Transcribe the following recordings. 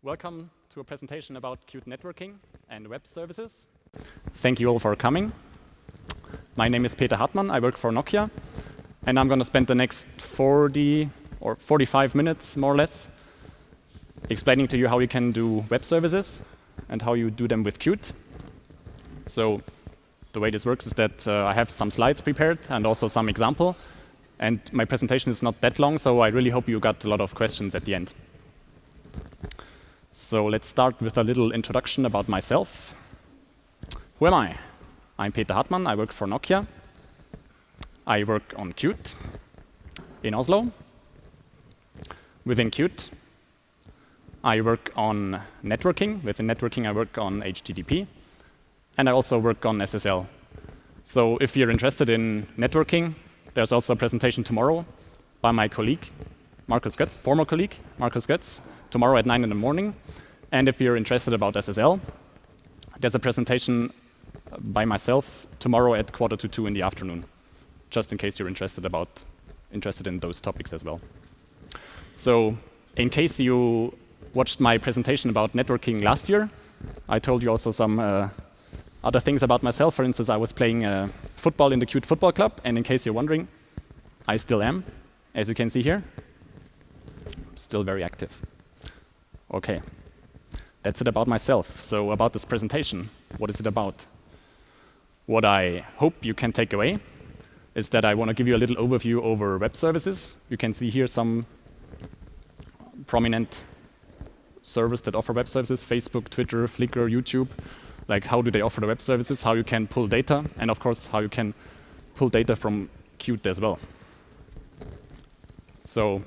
Welcome to a presentation about Qt networking and web services. Thank you all for coming. My name is Peter Hartmann. I work for Nokia, and I'm going to spend the next 40 or 45 minutes, more or less, explaining to you how you can do web services and how you do them with Qt. So the way this works is that I have some slides prepared and also some example. And my presentation is not that long, so I really hope you got a lot of questions at the end. So let's start with a little introduction about myself. Who am I? I'm Peter Hartmann. I work for Nokia. I work on Qt in Oslo. Within Qt, I work on networking. Within networking, I work on HTTP. And I also work on SSL. So if you're interested in networking, there's also a presentation tomorrow by my colleague, Markus Götz, former colleague, Markus Götz, tomorrow at 9 in the morning. And if you're interested about SSL, there's a presentation by myself tomorrow at 1:45 in the afternoon, just in case you're interested in those topics as well. So in case you watched my presentation about networking last year, I told you also some other things about myself. For instance, I was playing football in the Qt football club, and in case you're wondering, I still am, as you can see here. Still very active. Okay, that's it about myself. So about this presentation, what is it about? What I hope you can take away is that I want to give you a little overview over web services. You can see here some prominent servers that offer web services: Facebook, Twitter, Flickr, YouTube. Like, how do they offer the web services, how you can pull data, and of course, how you can pull data from Qt as well. So,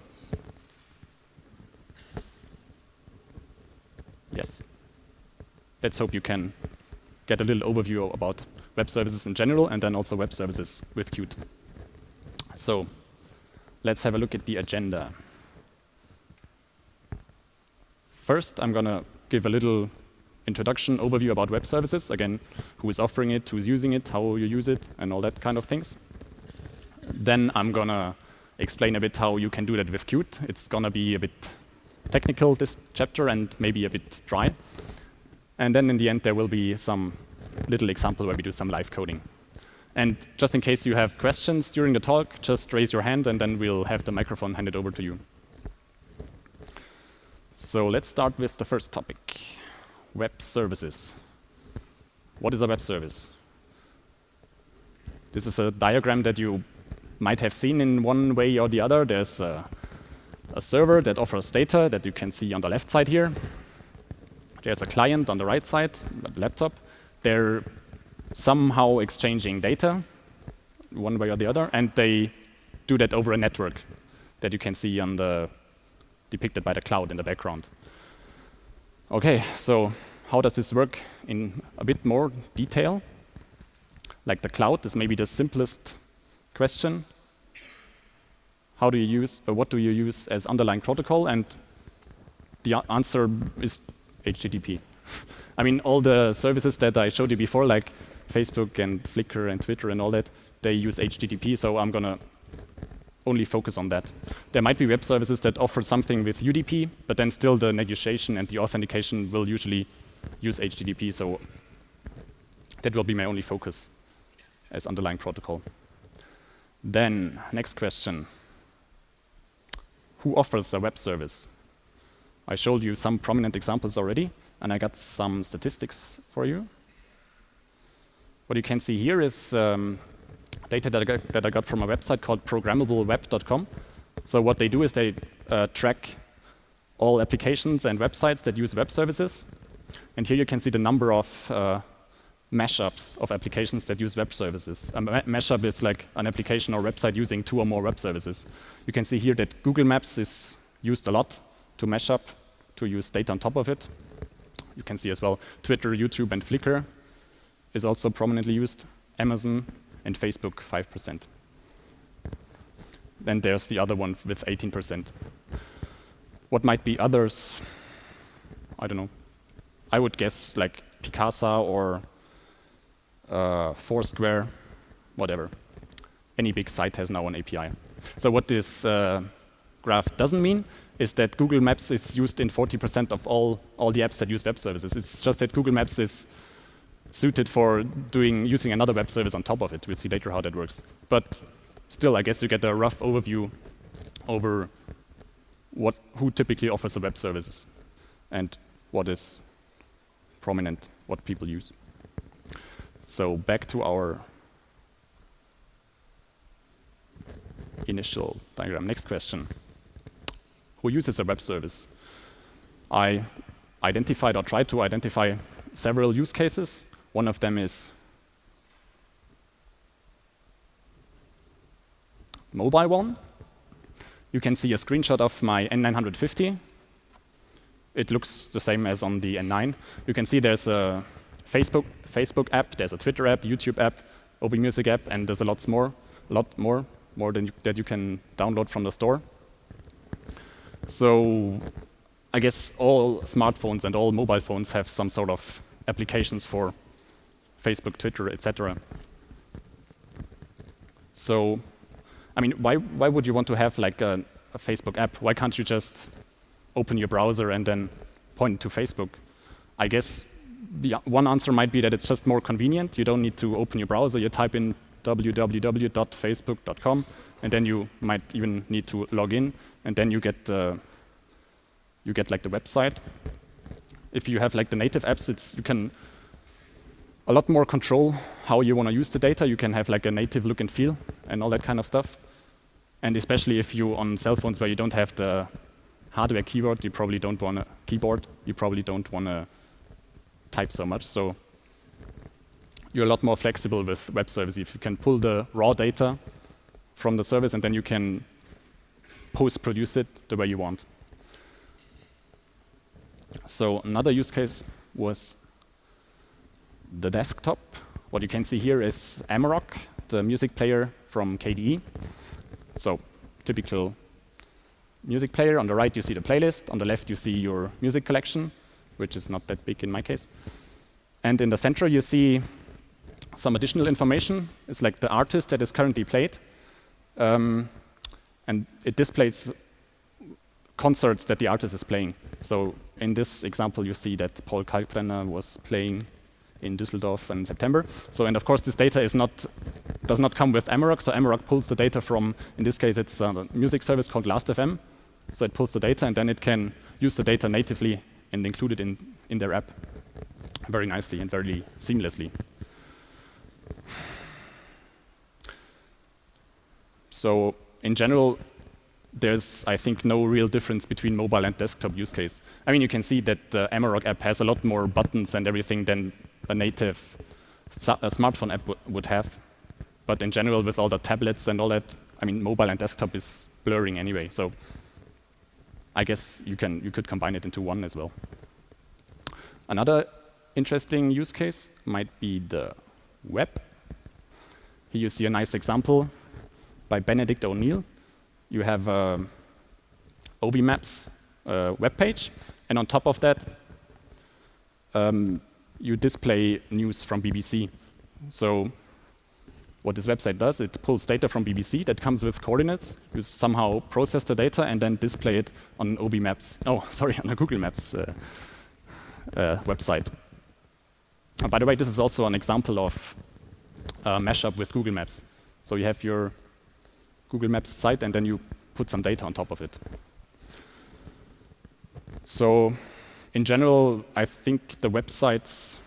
yes, let's hope you can get a little overview about web services in general, and then also web services with Qt. So, let's have a look at the agenda. First, I'm going to give a little introduction, overview about web services. Again, who is offering it, who's using it, how you use it, and all that kind of things. Then I'm going to explain a bit how you can do that with Qt. It's going to be a bit technical, this chapter, and maybe a bit dry. And then in the end, there will be some little example where we do some live coding. And just in case you have questions during the talk, just raise your hand, and then we'll have the microphone handed over to you. So let's start with the first topic. Web services. What is a web service? This is a diagram that you might have seen in one way or the other. There's a server that offers data that you can see on the left side here. There's a client on the right side, a laptop. They're somehow exchanging data one way or the other, and they do that over a network that you can see on the depicted by the cloud in the background. Okay, so how does this work in a bit more detail? Like the cloud is maybe the simplest question. How do you use, or what do you use as underlying protocol? And the answer is HTTP. I mean, all the services that I showed you before, like Facebook and Flickr and Twitter and all that, they use HTTP, so I'm going to only focus on that. There might be web services that offer something with UDP, but then still the negotiation and the authentication will usually use HTTP, so that will be my only focus as underlying protocol. Then, next question. Who offers a web service? I showed you some prominent examples already, and I got some statistics for you. What you can see here is data that I got from a website called programmableweb.com. So what they do is they track all applications and websites that use web services. And here you can see the number of mashups of applications that use web services. A mashup is like an application or website using 2 or more web services. You can see here that Google Maps is used a lot to mash up, to use data on top of it. You can see as well Twitter, YouTube, and Flickr is also prominently used. Amazon and Facebook, 5%. Then there's the other one with 18%. What might be others? I don't know. I would guess like Picasa or Foursquare, whatever. Any big site has now an API. So what this graph doesn't mean is that Google Maps is used in 40% of all the apps that use web services. It's just that Google Maps is suited for using another web service on top of it. We'll see later how that works. But still, I guess you get a rough overview over who typically offers the web services and what is prominent, what people use. So back to our initial diagram. Next question. Who uses a web service? I identified or tried to identify several use cases. One of them is mobile one. You can see a screenshot of my N950. It looks the same as on the N9. You can see there's a Facebook app, there's a Twitter app, YouTube app, OB Music app, and there's a lot more that you can download from the store. So I guess all smartphones and all mobile phones have some sort of applications for Facebook, Twitter, etc. So, I mean, why would you want to have like a Facebook app? Why can't you just open your browser and then point to Facebook? I guess the one answer might be that it's just more convenient. You don't need to open your browser. You type in www.facebook.com, and then you might even need to log in, and then you get like the website. If you have like the native apps, you can a lot more control how you want to use the data. You can have like a native look and feel and all that kind of stuff. And especially if you on cell phones where you don't have the hardware keyboard, you probably don't want to type so much. So you're a lot more flexible with web service. If you can pull the raw data from the service and then you can post-produce it the way you want. So another use case was the desktop. What you can see here is Amarok, the music player from KDE. So typical music player. On the right you see the playlist. On the left you see your music collection, which is not that big in my case. And in the center you see some additional information. It's like the artist that is currently played. And it displays concerts that the artist is playing. So in this example, you see that Paul Kalkbrenner was playing in Düsseldorf in September. So, and of course, this data does not come with Amarok. So Amarok pulls the data from, in this case, it's a music service called Last.fm. So it pulls the data, and then it can use the data natively and include it in their app very nicely and very seamlessly. So in general, there's, I think, no real difference between mobile and desktop use case. I mean, you can see that the Amarok app has a lot more buttons and everything than a native smartphone app would have. But in general, with all the tablets and all that, I mean, mobile and desktop is blurring anyway. So I guess you could combine it into one as well. Another interesting use case might be the web. Here you see a nice example by Benedict O'Neill. You have OB Maps web page, and on top of that, you display news from BBC. So what this website does, it pulls data from BBC that comes with coordinates. You somehow process the data and then display it on OB Maps. Oh, sorry, on a Google Maps website. By the way, this is also an example of mashup with Google Maps. So you have your Google Maps site, and then you put some data on top of it. So in general, I think the website's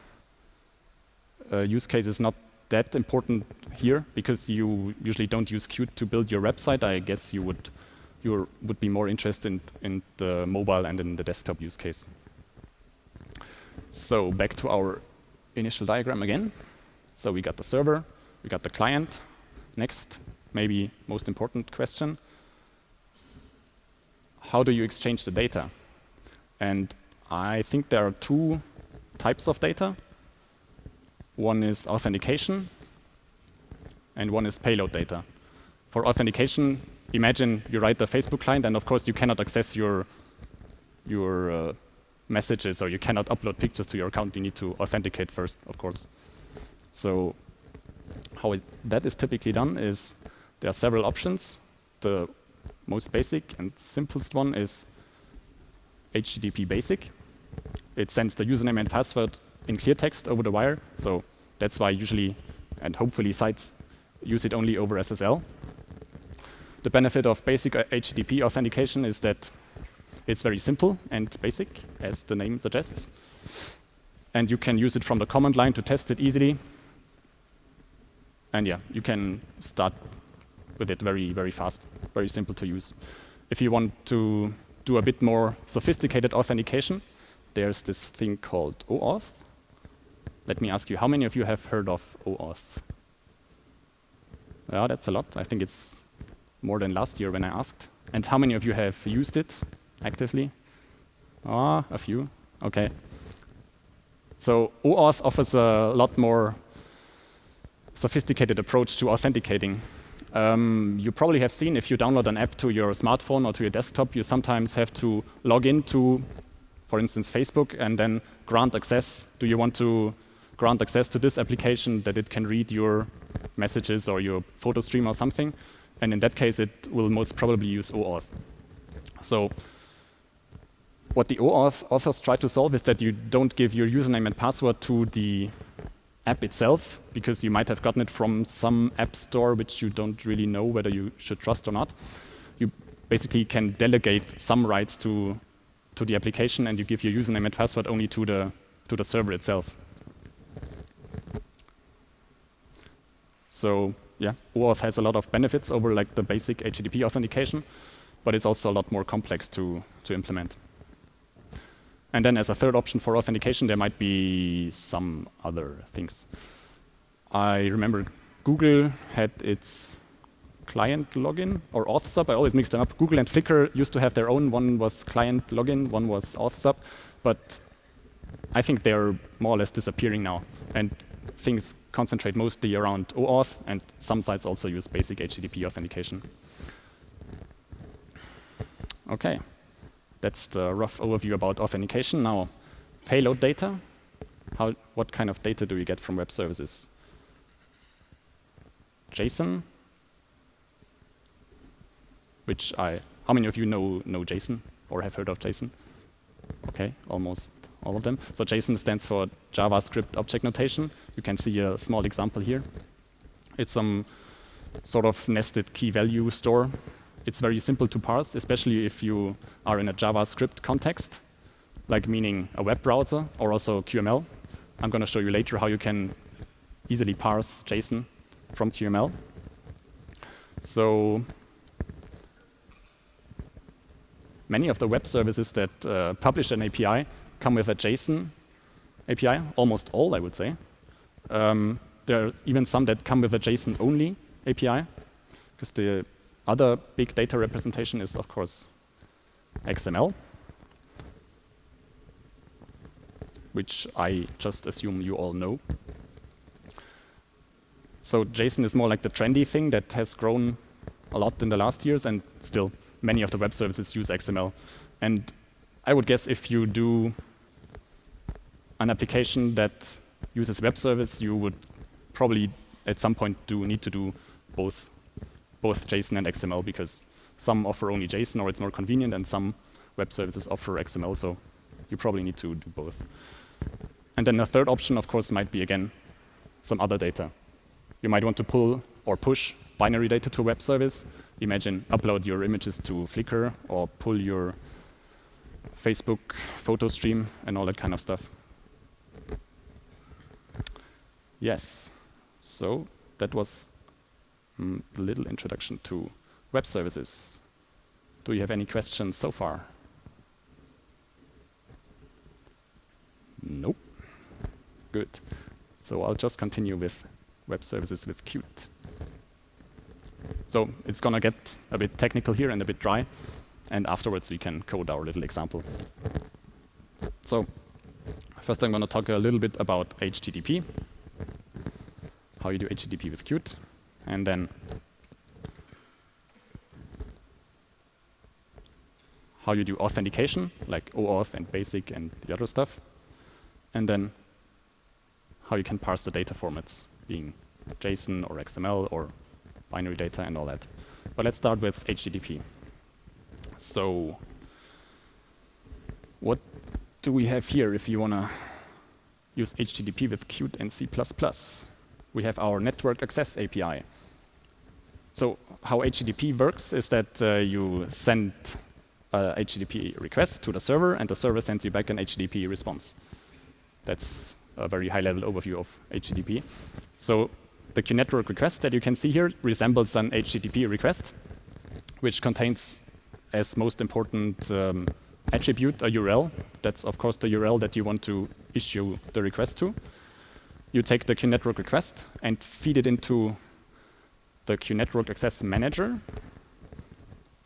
use case is not that important here, because you usually don't use Qt to build your website. I guess you would be more interested in the mobile and in the desktop use case. So back to our initial diagram again. So we got the server, we got the client. Next, maybe most important question: how do you exchange the data? And I think there are two types of data. One is authentication, and one is payload data. For authentication, imagine you write the Facebook client, and of course you cannot access your messages, or you cannot upload pictures to your account. You need to authenticate first, of course. So how that is typically done is there are several options. The most basic and simplest one is HTTP basic. It sends the username and password in clear text over the wire, so that's why usually and hopefully sites use it only over SSL. The benefit of basic HTTP authentication is that it's very simple and basic, as the name suggests. And you can use it from the command line to test it easily. And yeah, you can start with it very, very fast, very simple to use. If you want to do a bit more sophisticated authentication, there's this thing called Oauth. Let me ask you, how many of you have heard of Oauth? Yeah, that's a lot. I think it's more than last year when I asked. And how many of you have used it actively? Ah, a few. Okay. So Oauth offers a lot more sophisticated approach to authenticating. You probably have seen if you download an app to your smartphone or to your desktop, you sometimes have to log into, for instance, Facebook and then grant access. Do you want to grant access to this application that it can read your messages or your photo stream or something? And in that case, it will most probably use Oauth. So what the Oauth authors try to solve is that you don't give your username and password to the app itself, because you might have gotten it from some app store which you don't really know whether you should trust or not. You basically can delegate some rights to the application, and you give your username and password only to the server itself. So yeah, Oauth has a lot of benefits over like the basic HTTP authentication, but it's also a lot more complex to implement. And then as a third option for authentication, there might be some other things. I remember Google had its client login or auth sub. I always mix them up. Google and Flickr used to have their own. One was client login, one was auth sub. But I think they're more or less disappearing now. And things concentrate mostly around Oauth, and some sites also use basic HTTP authentication. OK. That's the rough overview about authentication. Now, payload data. What kind of data do you get from web services? JSON, how many of you know JSON or have heard of JSON? OK, almost all of them. So JSON stands for JavaScript Object Notation. You can see a small example here. It's some sort of nested key value store. It's very simple to parse, especially if you are in a JavaScript context, like meaning a web browser or also QML. I'm going to show you later how you can easily parse JSON from QML. So many of the web services that publish an API come with a JSON API, almost all, I would say. There are even some that come with a JSON-only API, because the other big data representation is, of course, XML, which I just assume you all know. So JSON is more like the trendy thing that has grown a lot in the last years, and still many of the web services use XML. And I would guess if you do an application that uses web service, you would probably at some point need to do both JSON and XML, because some offer only JSON or it's more convenient, and some web services offer XML, so you probably need to do both. And then a third option, of course, might be, again, some other data. You might want to pull or push binary data to a web service. Imagine upload your images to Flickr or pull your Facebook photo stream and all that kind of stuff. Yes, so that was a little introduction to web services. Do you have any questions so far? Nope. Good. So I'll just continue with web services with Qt. So it's going to get a bit technical here and a bit dry, and afterwards we can code our little example. So first I'm going to talk a little bit about HTTP, how you do HTTP with Qt, and then how you do authentication, like Oauth and basic and the other stuff, and then how you can parse the data formats, being JSON or XML or binary data and all that. But let's start with HTTP. So What do we have here if you want to use HTTP with Qt and C++? We have our network access API. So how HTTP works is that you send a HTTP request to the server, and the server sends you back an HTTP response. That's a very high-level overview of HTTP. So the QNetwork request that you can see here resembles an HTTP request, which contains, as most important attribute, a URL. That's, of course, the URL that you want to issue the request to. You take the QNetwork request and feed it into the QNetwork Access Manager,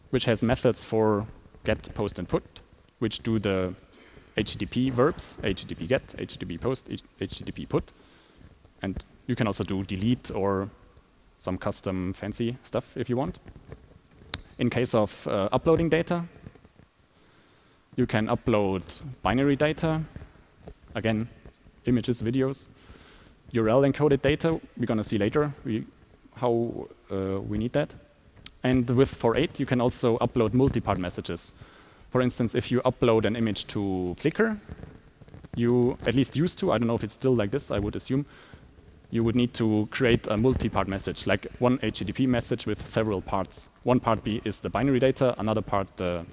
which has methods for get, post, and put, which do the HTTP verbs, HTTP get, HTTP post, HTTP put. And you can also do delete or some custom fancy stuff if you want. In case of uploading data, you can upload binary data, again, images, videos, URL encoded data. We're going to see later how we need that. And with 4.8, you can also upload multi-part messages. For instance, if you upload an image to Flickr, you at least used to, I don't know if it's still like this, I would assume, you would need to create a multi-part message, like one HTTP message with several parts. One part is the binary data, another part the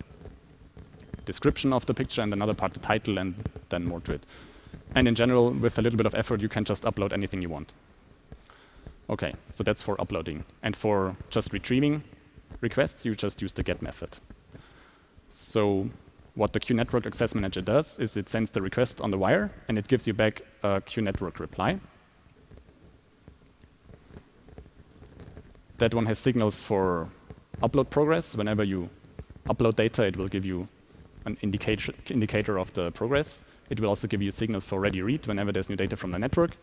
description of the picture, and another part the title, and then more to it. And in general, with a little bit of effort, you can just upload anything you want. OK, so that's for uploading. And for just retrieving requests, you just use the get method. So what the QNetwork Access Manager does is it sends the request on the wire, and it gives you back a QNetwork reply. That one has signals for upload progress. Whenever you upload data, it will give you an indicator of the progress. It will also give you signals for ready read whenever there's new data from the network,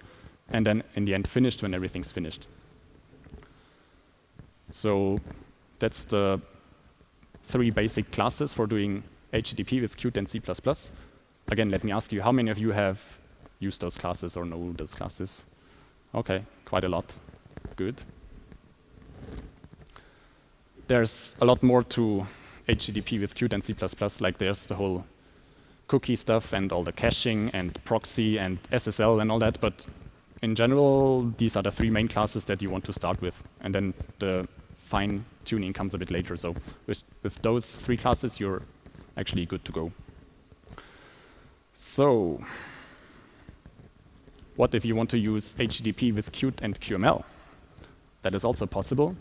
and then in the end finished when everything's finished. So that's the 3 basic classes for doing HTTP with Qt and C++. Again, let me ask you, how many of you have used those classes or know those classes? OK, quite a lot. Good. There's a lot more to HTTP with Qt and C++, like there's the whole cookie stuff and all the caching and proxy and SSL and all that. But in general, these are the 3 main classes that you want to start with. And then the fine tuning comes a bit later. So with those 3 classes, you're actually good to go. So what if you want to use HTTP with Qt and QML? That is also possible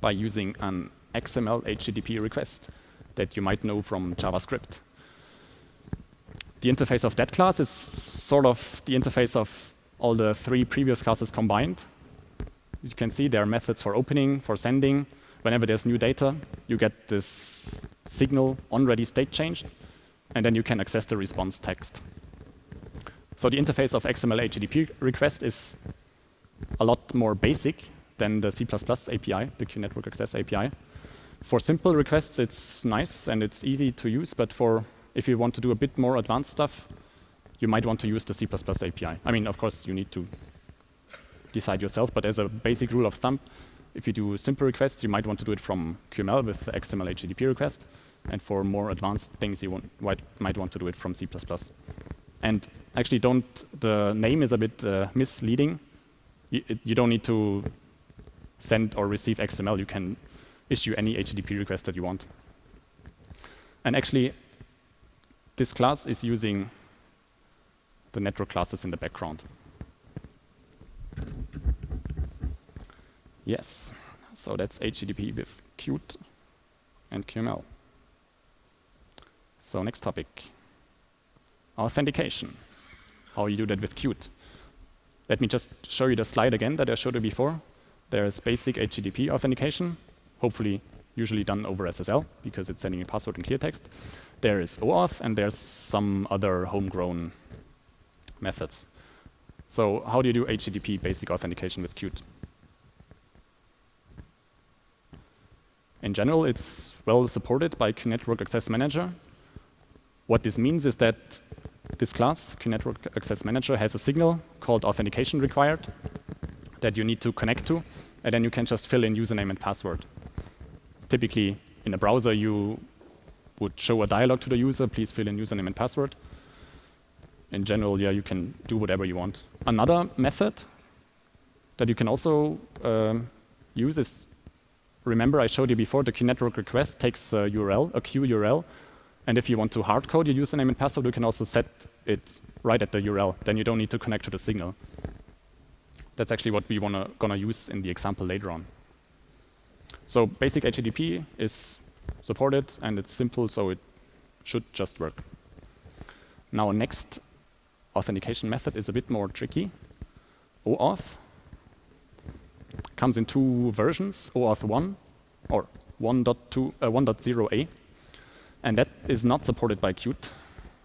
by using an XML HTTP request that you might know from JavaScript. The interface of that class is sort of the interface of all the 3 previous classes combined. You can see there are methods for opening, for sending. Whenever there's new data, you get this signal on ready state changed, and then you can access the response text. So the interface of XML HTTP request is a lot more basic than the C++ API, the QNetwork Access API. For simple requests, it's nice and it's easy to use, but if you want to do a bit more advanced stuff, you might want to use the C++ API. I mean, of course, you need to decide yourself, but as a basic rule of thumb, if you do simple requests, you might want to do it from QML with the XML HTTP request, and for more advanced things, you might want to do it from C++. And actually, the name is a bit misleading. You don't need to send or receive XML. You can issue any HTTP request that you want. And actually, this class is using the network classes in the background. Yes, so that's HTTP with Qt and QML. So next topic, authentication. How you do that with Qt. Let me just show you the slide again that I showed you before. There's basic HTTP authentication, hopefully usually done over SSL, because it's sending a password in clear text. There is Oauth, and there's some other homegrown methods. So how do you do HTTP basic authentication with Qt? In general, it's well supported by QNetwork Access Manager. What this means is that this class, QNetwork Access Manager, has a signal called authentication required that you need to connect to, and then you can just fill in username and password. Typically, in a browser, you would show a dialog to the user, please fill in username and password. In general, yeah, you can do whatever you want. Another method that you can also use is, remember I showed you before, the queue network request takes a URL, a queue URL, and if you want to hard code your username and password, you can also set it right at the URL. Then you don't need to connect to the signal. That's actually what we gonna use in the example later on. So basic HTTP is supported and it's simple, so it should just work. Now next authentication method is a bit more tricky. Oauth comes in two versions, Oauth 1 or 1.0a, and that is not supported by Qt.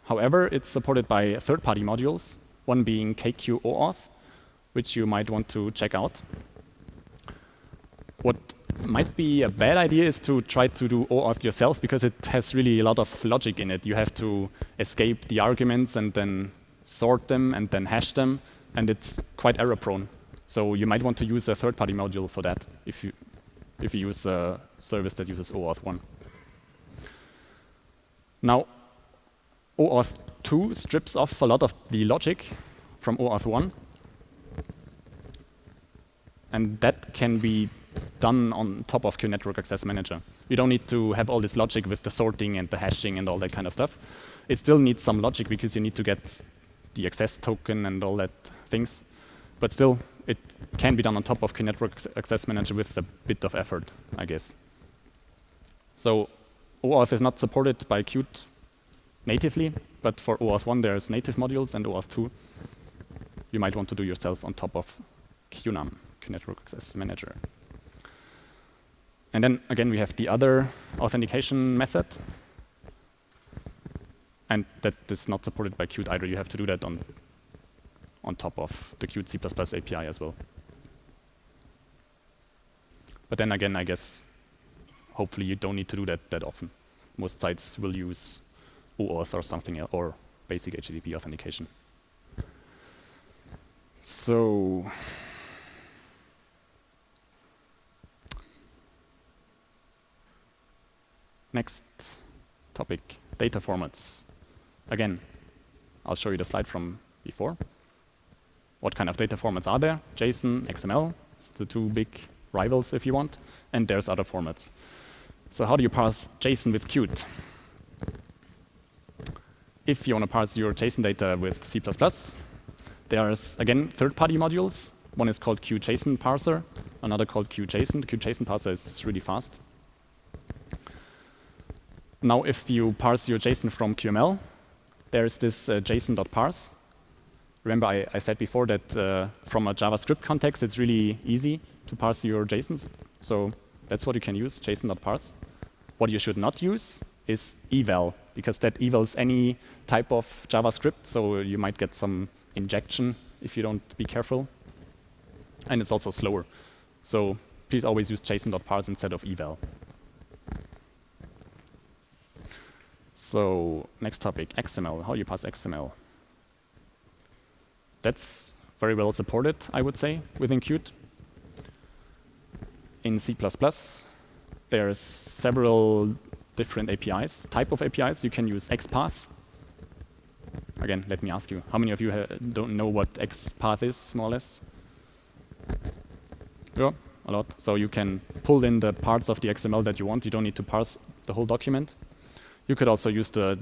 However, it's supported by third-party modules, one being KQ Oauth, which you might want to check out. What might be a bad idea is to try to do Oauth yourself, because it has really a lot of logic in it. You have to escape the arguments and then sort them and then hash them, and it's quite error-prone. So you might want to use a third-party module for that if you use a service that uses Oauth 1. Now, Oauth 2 strips off a lot of the logic from Oauth 1, and that can be done on top of Queue Network Access Manager. You don't need to have all this logic with the sorting and the hashing and all that kind of stuff. It still needs some logic because you need to get the access token and all that things. But still, it can be done on top of Queue Network Access Manager with a bit of effort, I guess. So Oauth is not supported by Qt natively, but for Oauth 1 there's native modules, and Oauth 2 you might want to do yourself on top of QNAM, Queue Network Access Manager. And then again, we have the other authentication method, and that is not supported by Qt either. You have to do that on top of the Qt C++ API as well. But then again, I guess hopefully you don't need to do that often. Most sites will use Oauth or something else, or basic HTTP authentication. So next topic, data formats. Again, I'll show you the slide from before. What kind of data formats are there? JSON, XML, it's the two big rivals if you want, and there's other formats. So how do you parse JSON with Qt? If you want to parse your JSON data with C++, there's, again, third-party modules. One is called QJSON parser, another called QJSON. The QJSON parser is really fast. Now, if you parse your JSON from QML, there's this JSON.parse. Remember, I said before that from a JavaScript context, it's really easy to parse your JSONs. So that's what you can use, JSON.parse. What you should not use is eval, because that evals any type of JavaScript, so you might get some injection if you don't be careful. And it's also slower. So please always use JSON.parse instead of eval. So next topic, XML. How do you parse XML? That's very well supported, I would say, within Qt. In C++, there's several different APIs, type of APIs. You can use XPath. Again, let me ask you, how many of you don't know what XPath is, more or less? Yeah, a lot. So you can pull in the parts of the XML that you want. You don't need to parse the whole document. You could also use the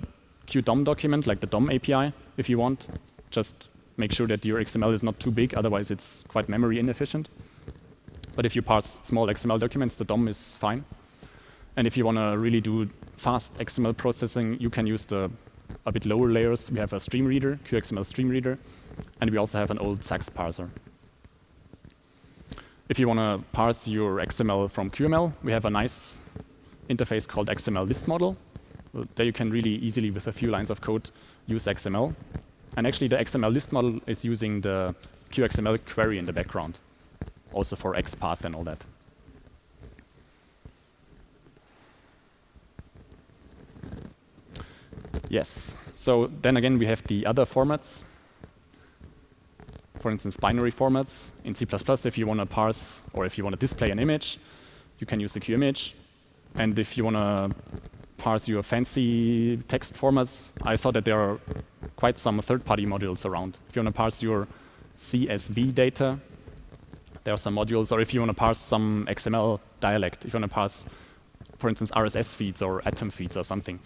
QDOM document, like the DOM API, if you want. Just make sure that your XML is not too big, otherwise it's quite memory inefficient. But if you parse small XML documents, the DOM is fine. And if you want to really do fast XML processing, you can use a bit lower layers. We have a stream reader, QXML stream reader, and we also have an old SAX parser. If you want to parse your XML from QML, we have a nice interface called XML list model. There you can really easily, with a few lines of code, use XML. And actually, the XML list model is using the QXML query in the background, also for XPath and all that. Yes. So then again, we have the other formats. For instance, binary formats. In C++, if you want to parse or if you want to display an image, you can use the QImage. And if you want to parse your fancy text formats, I saw that there are quite some third-party modules around. If you want to parse your CSV data, there are some modules. Or if you want to parse some XML dialect, if you want to parse, for instance, RSS feeds or Atom feeds or something,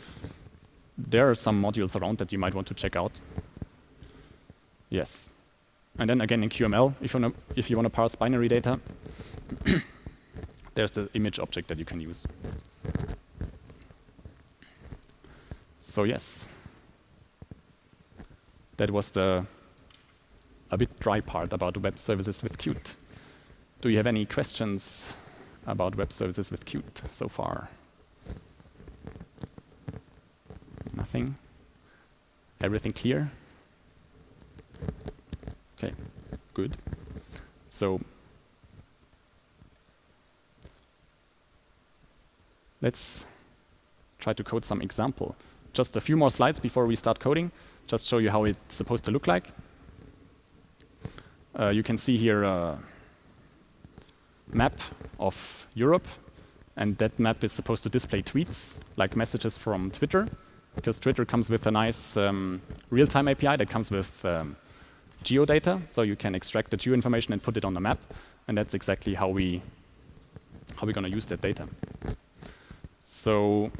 there are some modules around that you might want to check out. Yes. And then again in QML, if you want to parse binary data, there's the image object that you can use. So yes, that was a bit dry part about web services with Qt. Do you have any questions about web services with Qt so far? Nothing? Everything clear? Okay, good. So let's try to code some example. Just a few more slides before we start coding, just show you how it's supposed to look like. You can see here a map of Europe, and that map is supposed to display tweets, like messages from Twitter, because Twitter comes with a nice real-time API that comes with geodata, so you can extract the geo information and put it on the map, and that's exactly how we're going to use that data. So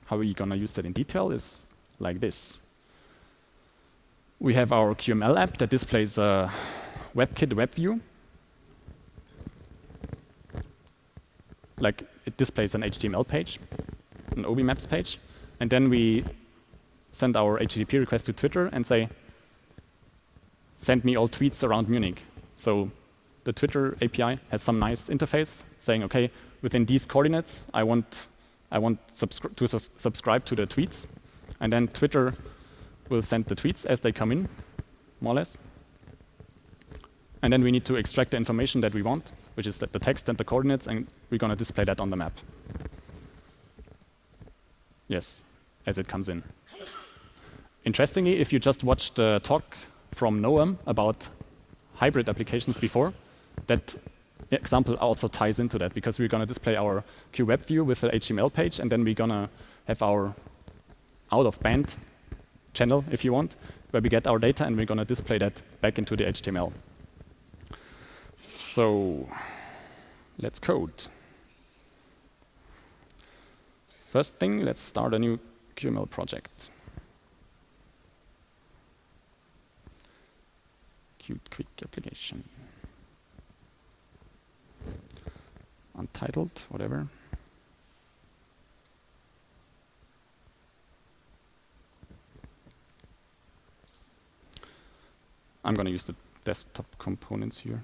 how we're going to use that in detail is like this. We have our QML app that displays a WebKit web view. Like it displays an HTML page, an OB Maps page, and then we send our HTTP request to Twitter and say, send me all tweets around Munich. So the Twitter API has some nice interface saying, okay, within these coordinates, I want to subscribe to the tweets, and then Twitter will send the tweets as they come in, more or less. And then we need to extract the information that we want, which is the text and the coordinates, and we're going to display that on the map. Yes, as it comes in. Interestingly, if you just watched the talk from Noam about hybrid applications before, that example also ties into that, because we're going to display our QWeb view with the HTML page, and then we're going to have our out-of-band channel, if you want, where we get our data, and we're going to display that back into the HTML. So let's code. First thing, let's start a new QML project. Qt quick application. Untitled, whatever. I'm going to use the desktop components here.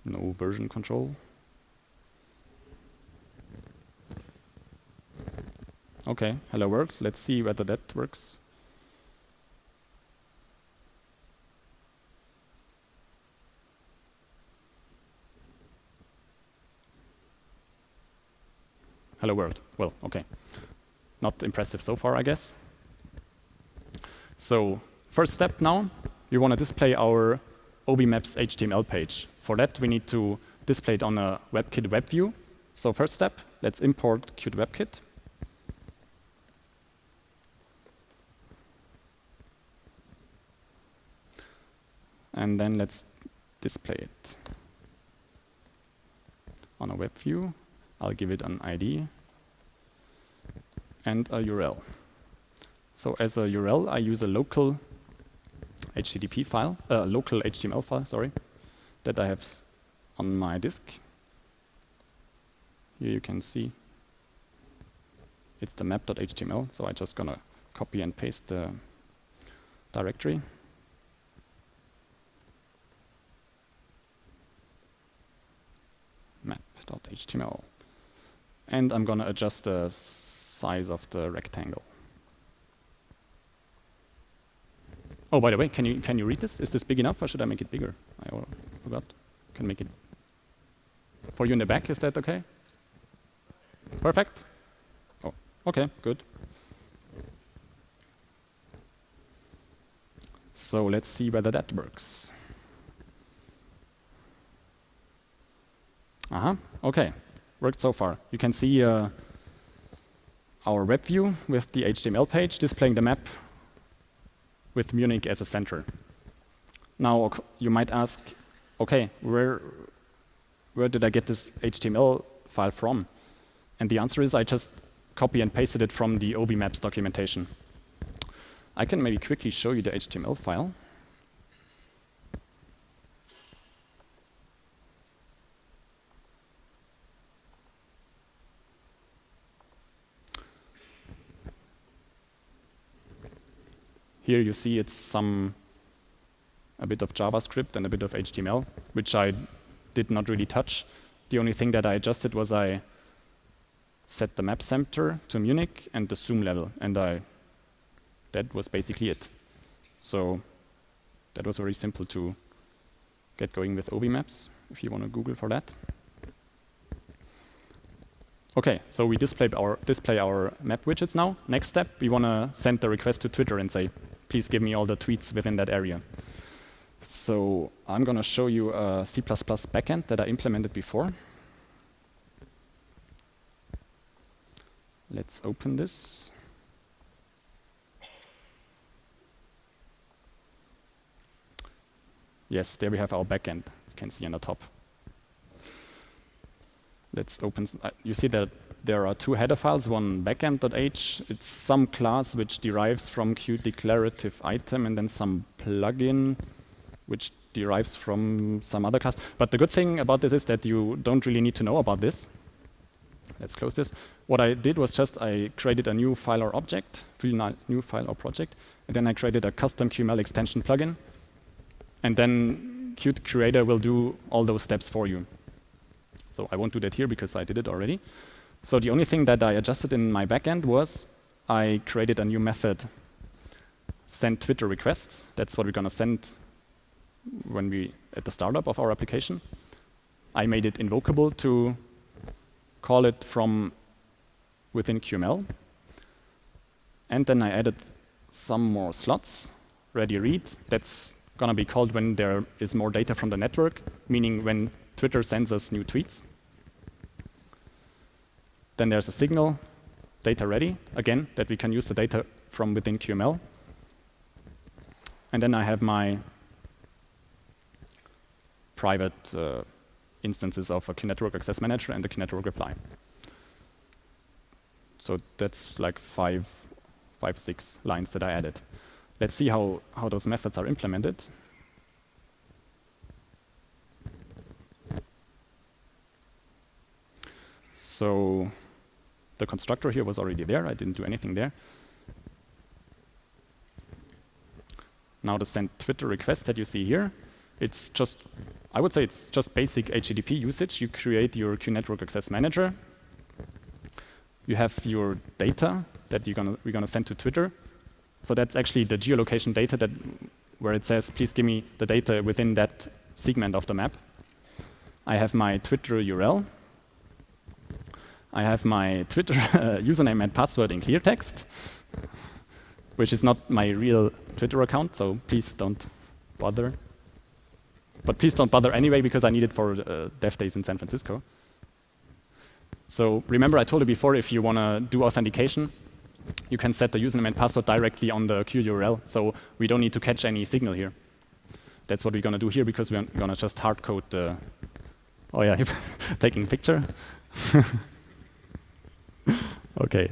No version control. Okay, hello world. Let's see whether that works. Hello world. Well, okay. Not impressive so far, I guess. So first step now, we want to display our OBMaps HTML page. For that, we need to display it on a WebKit web view. So first step, let's import Qt WebKit. And then let's display it on a web view. I'll give it an ID and a URL. So as a URL, I use a local HTTP file, local HTML file, sorry, that I have on my disk. Here you can see it's the map.html, so I'm just gonna copy and paste the directory. Map.html. And I'm gonna adjust the size of the rectangle. Oh, by the way, can you read this? Is this big enough, or should I make it bigger? I forgot. Can make it. For you in the back, is that okay? Perfect. Oh, okay, good. So let's see whether that works. Okay. worked so far. You can see our web view with the HTML page displaying the map with Munich as a center. Now you might ask, okay, where did I get this HTML file from? And the answer is I just copy and pasted it from the OB Maps documentation. I can maybe quickly show you the HTML file. Here you see it's a bit of JavaScript and a bit of HTML, which I did not really touch. The only thing that I adjusted was I set the map center to Munich and the zoom level, and that was basically it. So that was very simple to get going with OB Maps, if you want to Google for that. Okay, so we display our map widgets now. Next step, we want to send the request to Twitter and say, please give me all the tweets within that area. So I'm going to show you a C++ backend that I implemented before. Let's open this. Yes, there we have our backend. You can see on the top. Let's open. You see that there are two header files, one backend.h. It's some class which derives from Qt declarative item, and then some plugin which derives from some other class. But the good thing about this is that you don't really need to know about this. Let's close this. What I did was just I created a new file or object, new file or project, and then I created a custom QML extension plugin. And then Qt Creator will do all those steps for you. So I won't do that here because I did it already. So the only thing that I adjusted in my backend was I created a new method, send Twitter requests. That's what we're going to send at the startup of our application. I made it invocable to call it from within QML. And then I added some more slots, ready read. That's going to be called when there is more data from the network, meaning when Twitter sends us new tweets. Then there's a signal, data ready, again, that we can use the data from within QML. And then I have my private instances of a Network Access Manager and the Network Reply. So that's like five, 6 lines that I added. Let's see how those methods are implemented. So the constructor here was already there. I didn't do anything there. Now the send Twitter request that you see here, it's just, I would say it's just basic HTTP usage. You create your Network Access Manager. You have your data that we're gonna send to Twitter. So that's actually the geolocation data where it says, please give me the data within that segment of the map. I have my Twitter URL. I have my Twitter username and password in clear text, which is not my real Twitter account, so please don't bother. But please don't bother anyway, because I need it for DevDays in San Francisco. So remember, I told you before, if you want to do authentication, you can set the username and password directly on the QURL, so we don't need to catch any signal here. That's what we're going to do here, because we're going to just hard code the... Oh yeah, taking a picture. Okay.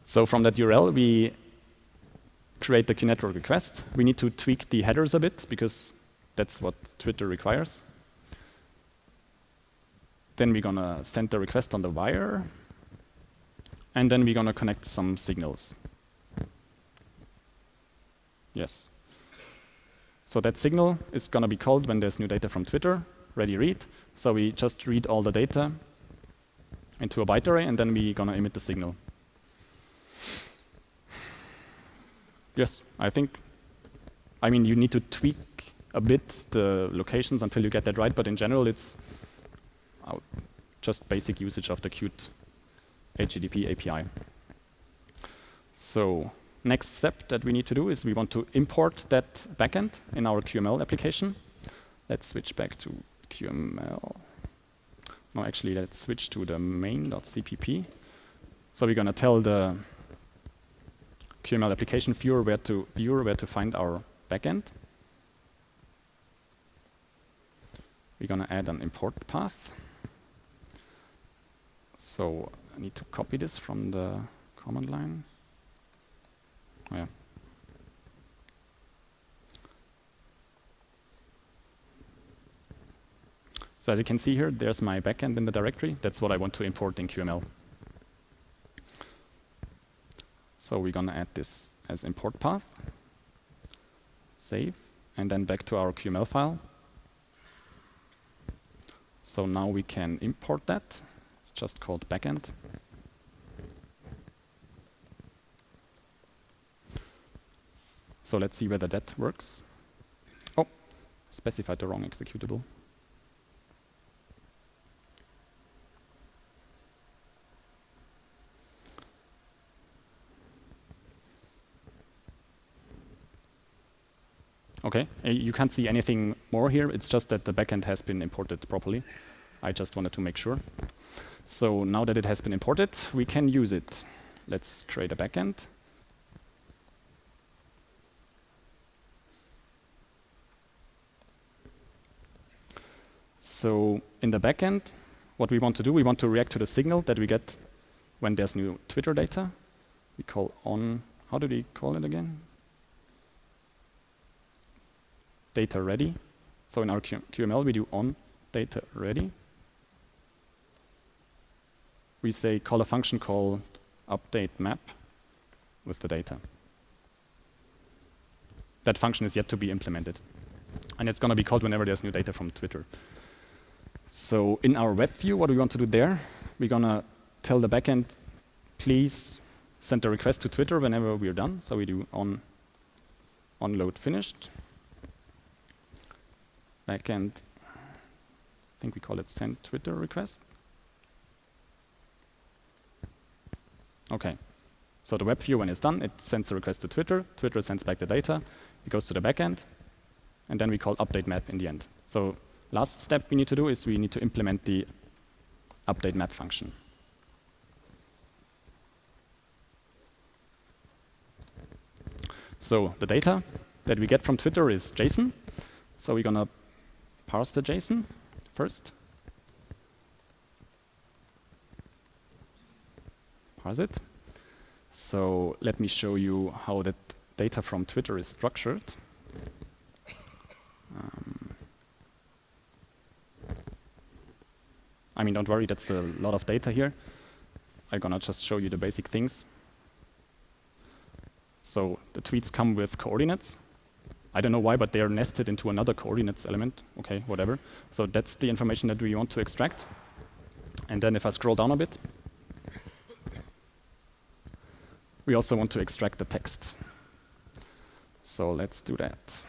So from that URL, we create the network request. We need to tweak the headers a bit, because that's what Twitter requires. Then we're going to send the request on the wire. And then we're going to connect some signals. Yes. So that signal is going to be called when there's new data from Twitter, ready read. So we just read all the data into a byte array, and then we're going to emit the signal. Yes, I mean, you need to tweak a bit the locations until you get that right, but in general, it's just basic usage of the Qt HTTP API. So next step that we need to do is we want to import that backend in our QML application. Let's switch back to QML. No, actually, let's switch to the main.cpp. So we're going to tell the QML application viewer where to find our backend. We're going to add an import path. So I need to copy this from the command line. Oh, yeah. So as you can see here, there's my backend in the directory. That's what I want to import in QML. So we're going to add this as import path, save, and then back to our QML file. So now we can import that. It's just called backend. So let's see whether that works. Oh, specified the wrong executable. Okay, you can't see anything more here. It's just that the backend has been imported properly. I just wanted to make sure. So now that it has been imported, we can use it. Let's create a backend. So in the backend, what we want to do, we want to react to the signal that we get when there's new Twitter data. We call on, how do we call it again? Data ready. So in our QML, we do on data ready. We say call a function called update map with the data. That function is yet to be implemented. And it's going to be called whenever there's new data from Twitter. So in our web view, what do we want to do there? We're going to tell the backend, please send a request to Twitter whenever we're done. So we do on load finished. Backend, I think we call it send Twitter request. Okay, so the web view, when it's done, it sends a request to Twitter. Twitter sends back the data. It goes to the backend, and then we call update map in the end. So last step we need to do is we need to implement the update map function. So the data that we get from Twitter is JSON. So we're going to parse the JSON first. Parse it. So let me show you how that data from Twitter is structured. I mean, don't worry, that's a lot of data here. I'm gonna just show you the basic things. So the tweets come with coordinates. I don't know why, but they are nested into another coordinates element. Okay, whatever. So that's the information that we want to extract. And then if I scroll down a bit, we also want to extract the text. So let's do that.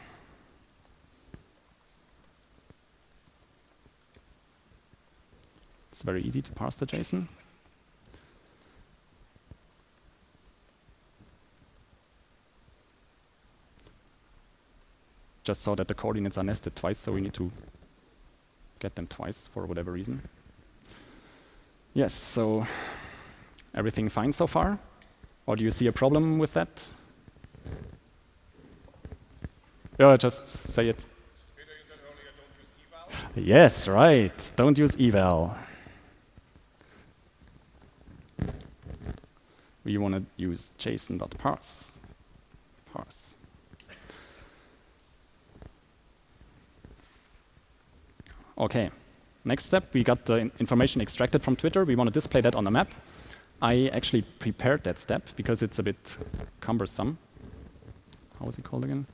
It's very easy to parse the JSON. Just saw that the coordinates are nested twice, so we need to get them twice for whatever reason. Yes, so everything fine so far? Or do you see a problem with that? Yeah, just say it. Yes, right. Don't use eval. We want to use json.parse. Parse. Okay. Next step, we got the information extracted from Twitter. We want to display that on the map. I actually prepared that step because it's a bit cumbersome. How is it called again?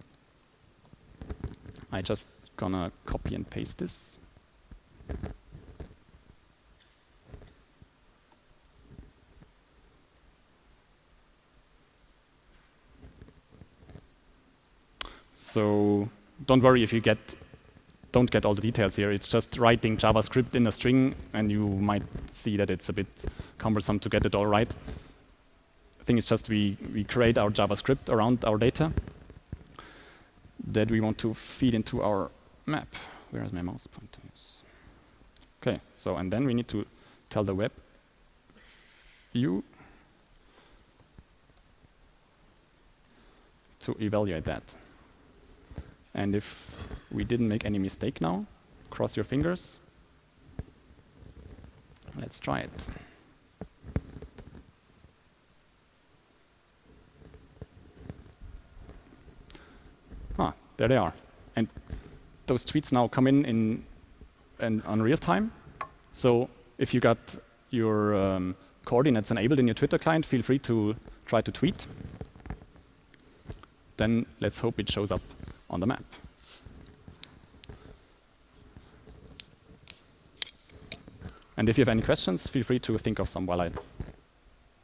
I just gonna copy and paste this. So don't worry if you don't get all the details here. It's just writing JavaScript in a string, and you might see that it's a bit cumbersome to get it all right. The thing is just we create our JavaScript around our data that we want to feed into our map. Where is my mouse pointer? Okay, so and then we need to tell the web view to evaluate that. And if we didn't make any mistake now, cross your fingers. Let's try it. Ah, there they are. And those tweets now come in on real time. So if you got your coordinates enabled in your Twitter client, feel free to try to tweet. Then let's hope it shows up on the map. And if you have any questions, feel free to think of some while I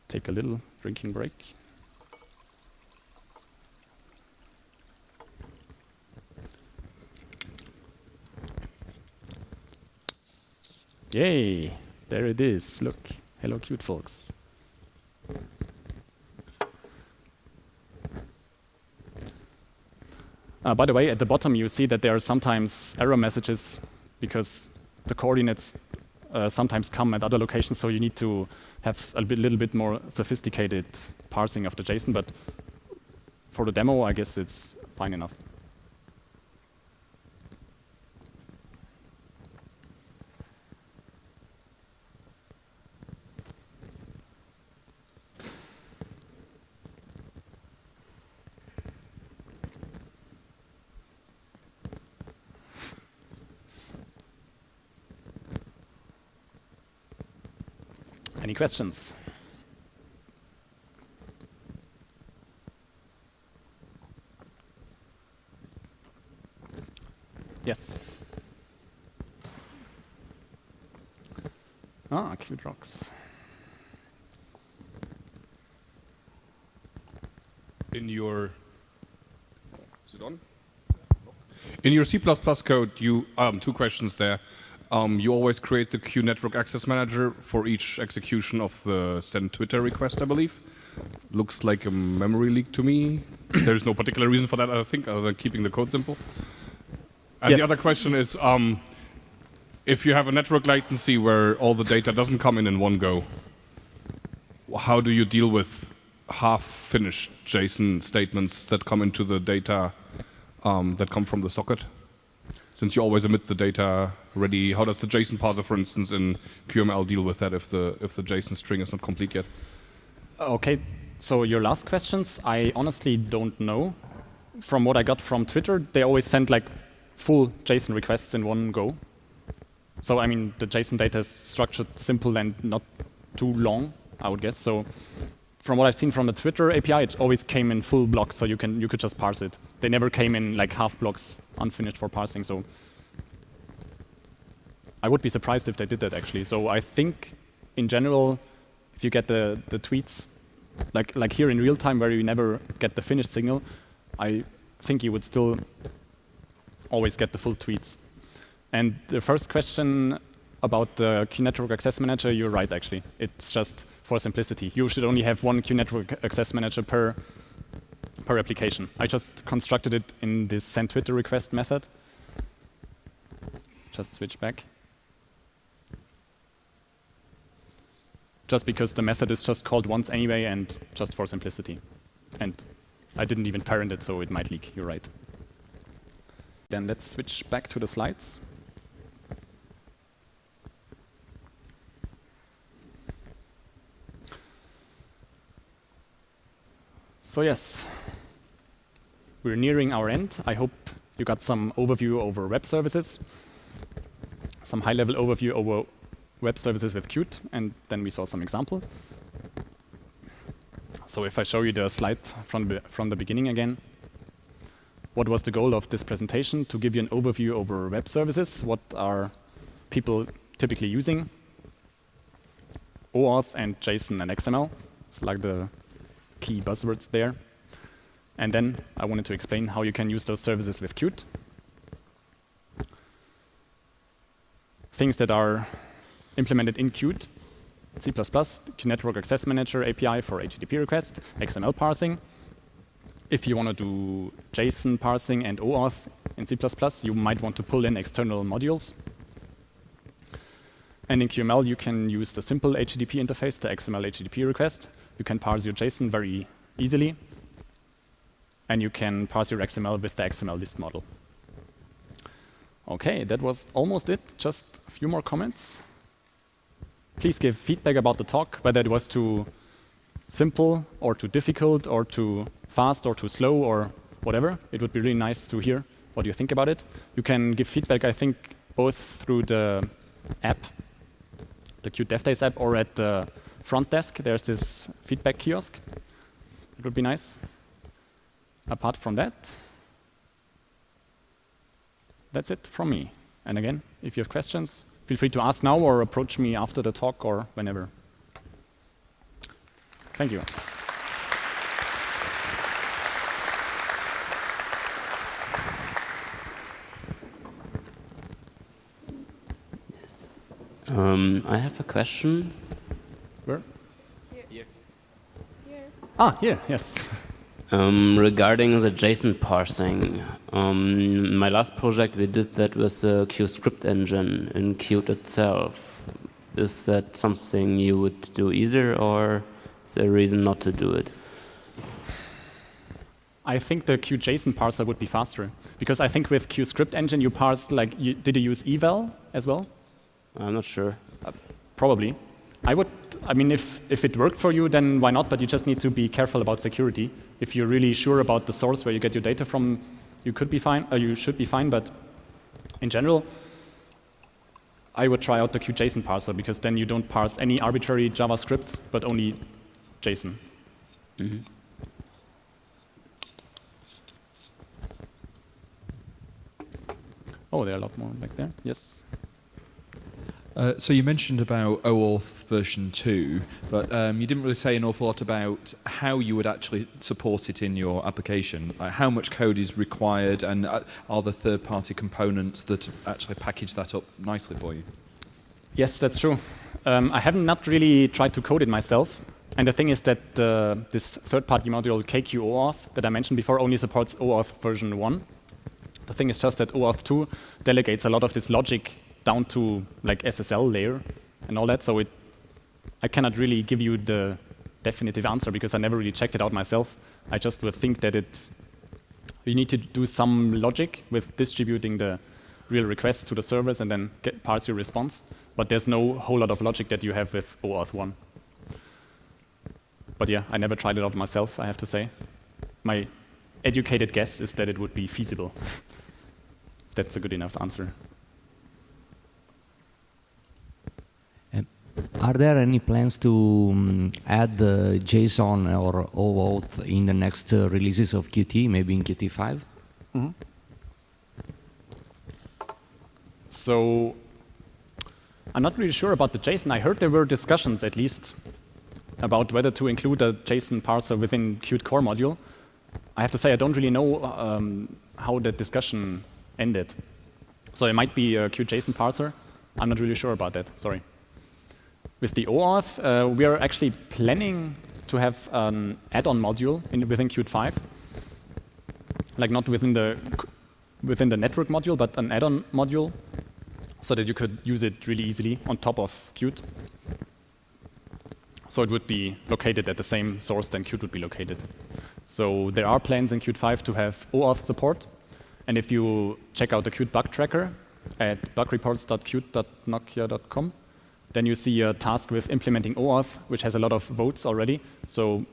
take a little drinking break. Yay, there it is. Look, hello cute folks. By the way, at the bottom you see that there are sometimes error messages because the coordinates sometimes come at other locations, so you need to have a little bit more sophisticated parsing of the JSON, but for the demo, I guess it's fine enough. Any questions? Yes. Ah, cute rocks. In your is it on? In your C++ code, you two questions there. You always create the Q network access manager for each execution of the send Twitter request, I believe. Looks like a memory leak to me. There's no particular reason for that, I think, other than keeping the code simple. And yes. The other question is, if you have a network latency where all the data doesn't come in one go, how do you deal with half-finished JSON statements that come into the data that come from the socket? Since you always emit the data ready, how does the JSON parser, for instance, in QML deal with that if the JSON string is not complete yet? Okay, so your last questions, I honestly don't know. From what I got from Twitter, they always send like full JSON requests in one go. So I mean, the JSON data is structured simple and not too long, I would guess. So from what I've seen from the Twitter API, it always came in full blocks, so you could just parse it. They never came in like half blocks unfinished for parsing. So I would be surprised if they did that actually. So I think in general, if you get the tweets, like here in real time where you never get the finished signal, I think you would still always get the full tweets. And the first question about the Q Network Access Manager, you're right actually. It's just for simplicity. You should only have one Q Network Access Manager per application. I just constructed it in this send Twitter request method. Just switch back. Just because the method is just called once anyway and just for simplicity. And I didn't even parent it, so it might leak, you're right. Then let's switch back to the slides. So yes, we're nearing our end. I hope you got some overview over web services, some high-level overview over web services with Qt, and then we saw some example. So if I show you the slide from the beginning again, what was the goal of this presentation? To give you an overview over web services. What are people typically using? OAuth and JSON and XML. It's like the key buzzwords there. And then I wanted to explain how you can use those services with Qt. Things that are implemented in Qt, C++, Q Network Access Manager API for HTTP request, XML parsing. If you want to do JSON parsing and OAuth in C++, you might want to pull in external modules. And in QML, you can use the simple HTTP interface, the XML HTTP request. You can parse your JSON very easily. And you can parse your XML with the XML list model. OK, that was almost it. Just a few more comments. Please give feedback about the talk, whether it was too simple or too difficult or too fast or too slow or whatever. It would be really nice to hear what you think about it. You can give feedback, I think, both through the app, the Qt DevDays app, or at the front desk. There's this feedback kiosk. It would be nice. Apart from that, that's it from me. And again, if you have questions, feel free to ask now or approach me after the talk or whenever. Thank you. Yes. I have a question. Where? Here. Ah, here, yes. Regarding the JSON parsing, my last project we did that with the QScript engine in Qt itself. Is that something you would do either, or is there a reason not to do it? I think the QJSON parser would be faster, because I think with QScript engine you parsed like did you use eval as well? I'm not sure. Probably. I mean, if it worked for you, then why not? But you just need to be careful about security. If you're really sure about the source where you get your data from, you could be fine, or you should be fine. But in general, I would try out the QJSON parser, because then you don't parse any arbitrary JavaScript, but only JSON. Mm-hmm. Oh, there are a lot more back there. Yes. So you mentioned about Oauth version 2, but you didn't really say an awful lot about how you would actually support it in your application. Like how much code is required, and are there third-party components that actually package that up nicely for you? Yes, that's true. I haven't not really tried to code it myself. And the thing is that this third-party module KQ Oauth that I mentioned before only supports Oauth version 1. The thing is just that Oauth 2 delegates a lot of this logic down to like SSL layer and all that. So I cannot really give you the definitive answer, because I never really checked it out myself. I just would think that you need to do some logic with distributing the real requests to the servers and then parse your response. But there's no whole lot of logic that you have with Oauth 1. But yeah, I never tried it out myself, I have to say. My educated guess is that it would be feasible. That's a good enough answer. Are there any plans to add JSON or Oauth in the next releases of Qt, maybe in Qt 5? Mm-hmm. So I'm not really sure about the JSON. I heard there were discussions, at least, about whether to include a JSON parser within Qt core module. I have to say I don't really know how that discussion ended. So it might be a Qt JSON parser. I'm not really sure about that. Sorry. With the Oauth, we are actually planning to have an add-on module within Qt 5, like not within the network module, but an add-on module, so that you could use it really easily on top of Qt. So it would be located at the same source than Qt would be located. So there are plans in Qt 5 to have Oauth support, and if you check out the Qt bug tracker at bugreports.qt.nokia.com, then you see a task with implementing Oauth, which has a lot of votes already. So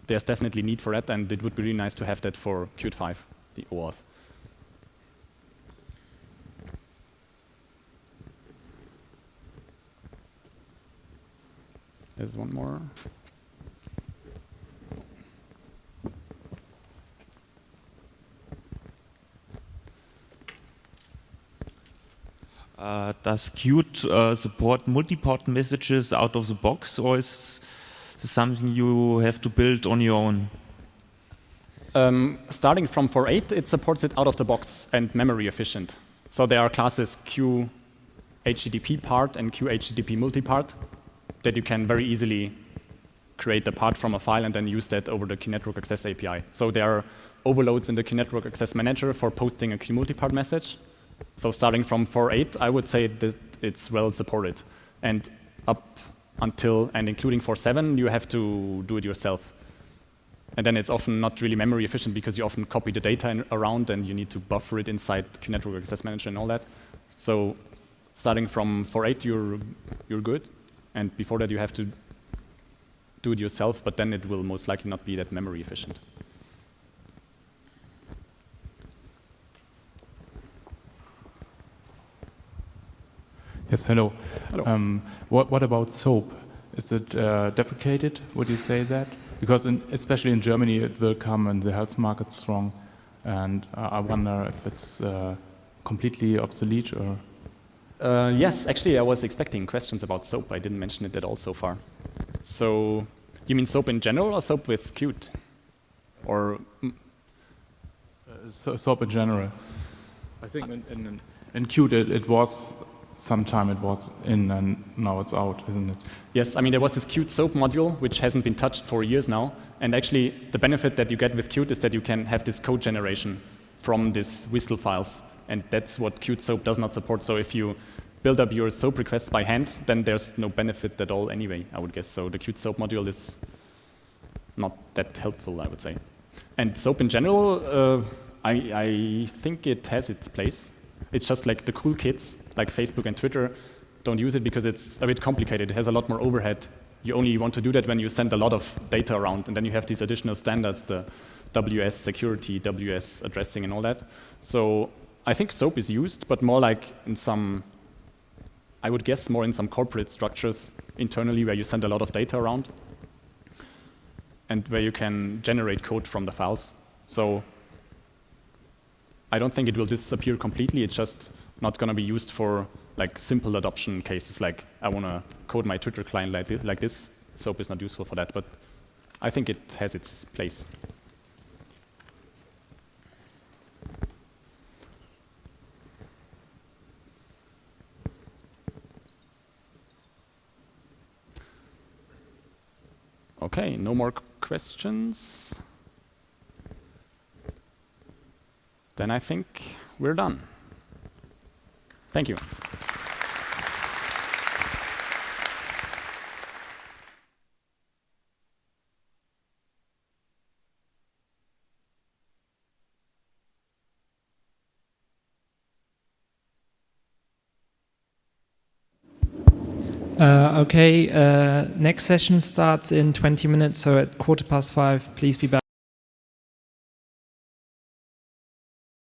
there's definitely need for that, and it would be really nice to have that for Qt 5, the Oauth. There's one more. Does Qt support multi-port messages out of the box, or is this something you have to build on your own? Starting from 4.8, it supports it out of the box and memory efficient. So there are classes QHTTP part and QHTTP multi-part that you can very easily create the part from a file and then use that over the QNetwork Access API. So there are overloads in the QNetwork Access Manager for posting a QMultipart message. So starting from 4.8, I would say that it's well supported. and up until and including 4.7, you have to do it yourself. And then it's often not really memory efficient because you often copy the data around and you need to buffer it inside Network Access Manager and all that. So starting from 4.8, you're good. And before that, you have to do it yourself, but then it will most likely not be that memory efficient. Yes, hello. Hello. What about SOAP? Is it deprecated? Would you say that? Because especially in Germany, it will come and the health market strong. And I wonder if it's completely obsolete or... Yes, actually, I was expecting questions about SOAP. I didn't mention it at all so far. So you mean SOAP in general or SOAP with Qt? Or SOAP in general. I think in Qt it was, sometime it was in and now it's out, isn't it? yes, I mean, there was this Qt SOAP module, which hasn't been touched for years now. And actually, the benefit that you get with Qt is that you can have this code generation from these WSDL files. And that's what Qt SOAP does not support. So if you build up your SOAP requests by hand, then there's no benefit at all anyway, I would guess. So the Qt SOAP module is not that helpful, I would say. And SOAP in general, I think it has its place. It's just like the cool kids, like Facebook and Twitter, don't use it because it's a bit complicated. It has a lot more overhead. You only want to do that when you send a lot of data around, and then you have these additional standards, the WS security, WS addressing, and all that. So I think SOAP is used, but more like in some, I would guess more in some corporate structures internally where you send a lot of data around and where you can generate code from the files. So I don't think it will disappear completely. It's just not going to be used for like simple adoption cases, like I want to code my Twitter client like this. SOAP is not useful for that, but I think it has its place. Okay, no more questions. Then I think we're done. Thank you. Okay, next session starts in 20 minutes, so at 5:15, please be back.